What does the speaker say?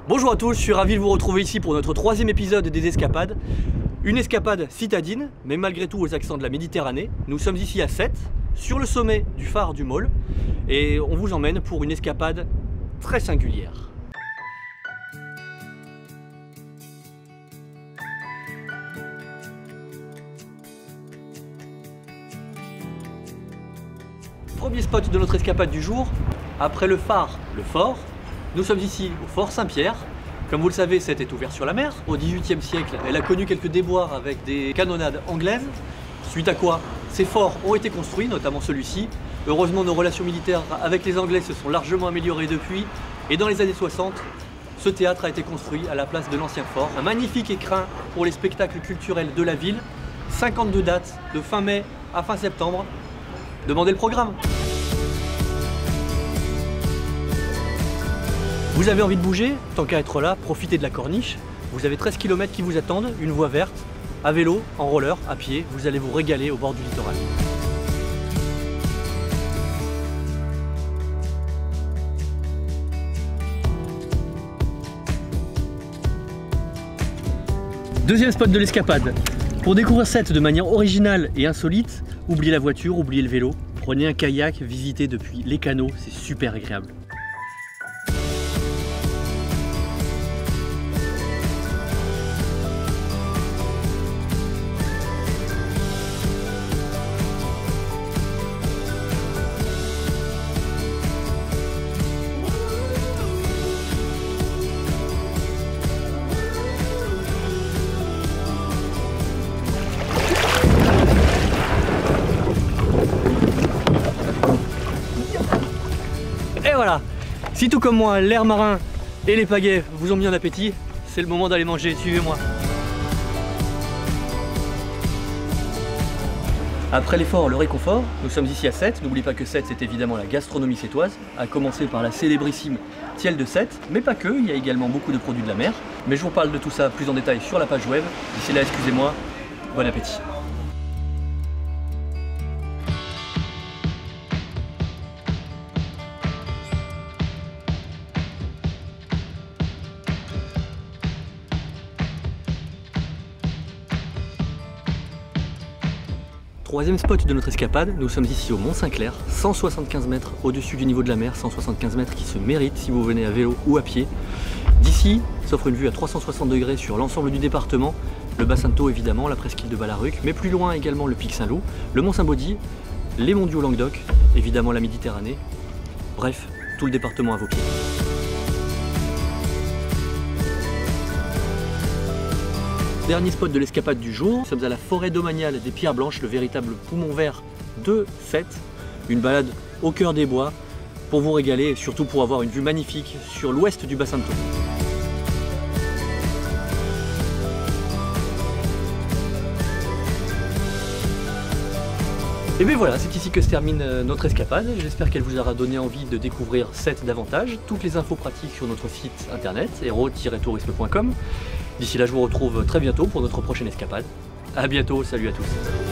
Bonjour à tous, je suis ravi de vous retrouver ici pour notre troisième épisode des escapades. Une escapade citadine, mais malgré tout aux accents de la Méditerranée. Nous sommes ici à Sète, sur le sommet du phare du Maule, et on vous emmène pour une escapade très singulière. Premier spot de notre escapade du jour, après le phare, le fort. Nous sommes ici au fort Saint-Pierre. Comme vous le savez, Sète est ouvert sur la mer. Au XVIIIe siècle, elle a connu quelques déboires avec des canonnades anglaises, suite à quoi ces forts ont été construits, notamment celui-ci. Heureusement, nos relations militaires avec les Anglais se sont largement améliorées depuis, et dans les années 60, ce théâtre a été construit à la place de l'ancien fort. Un magnifique écrin pour les spectacles culturels de la ville. 52 dates, de fin mai à fin septembre. Demandez le programme. Vous avez envie de bouger? Tant qu'à être là, profitez de la corniche. Vous avez 13 km qui vous attendent, une voie verte, à vélo, en roller, à pied. Vous allez vous régaler au bord du littoral. Deuxième spot de l'escapade. Pour découvrir Sète de manière originale et insolite, oubliez la voiture, oubliez le vélo. Prenez un kayak, visitez depuis les canaux, c'est super agréable. Et voilà, si tout comme moi, l'air marin et les pagaies vous ont mis en appétit, c'est le moment d'aller manger, suivez-moi. Après l'effort, le réconfort, nous sommes ici à Sète. N'oubliez pas que Sète, c'est évidemment la gastronomie sétoise, à commencer par la célébrissime Tielle de Sète, mais pas que, il y a également beaucoup de produits de la mer. Mais je vous parle de tout ça plus en détail sur la page web. D'ici là, excusez-moi, bon appétit. Troisième spot de notre escapade, nous sommes ici au Mont Saint-Clair, 175 mètres au-dessus du niveau de la mer, 175 mètres qui se méritent si vous venez à vélo ou à pied. D'ici s'offre une vue à 360 degrés sur l'ensemble du département, le bassin de Thau évidemment, la presqu'île de Ballaruc, mais plus loin également le pic Saint-Loup, le Mont Saint-Baudy, les monts du Haut-Languedoc, évidemment la Méditerranée, bref, tout le département à vos pieds. Dernier spot de l'escapade du jour, nous sommes à la forêt domaniale des Pierres Blanches, le véritable poumon vert de Sète. Une balade au cœur des bois pour vous régaler et surtout pour avoir une vue magnifique sur l'ouest du bassin de Thau. Et bien voilà, c'est ici que se termine notre escapade. J'espère qu'elle vous aura donné envie de découvrir Sète davantage. Toutes les infos pratiques sur notre site internet, hero-tourisme.com. D'ici là, je vous retrouve très bientôt pour notre prochaine escapade. A bientôt, salut à tous.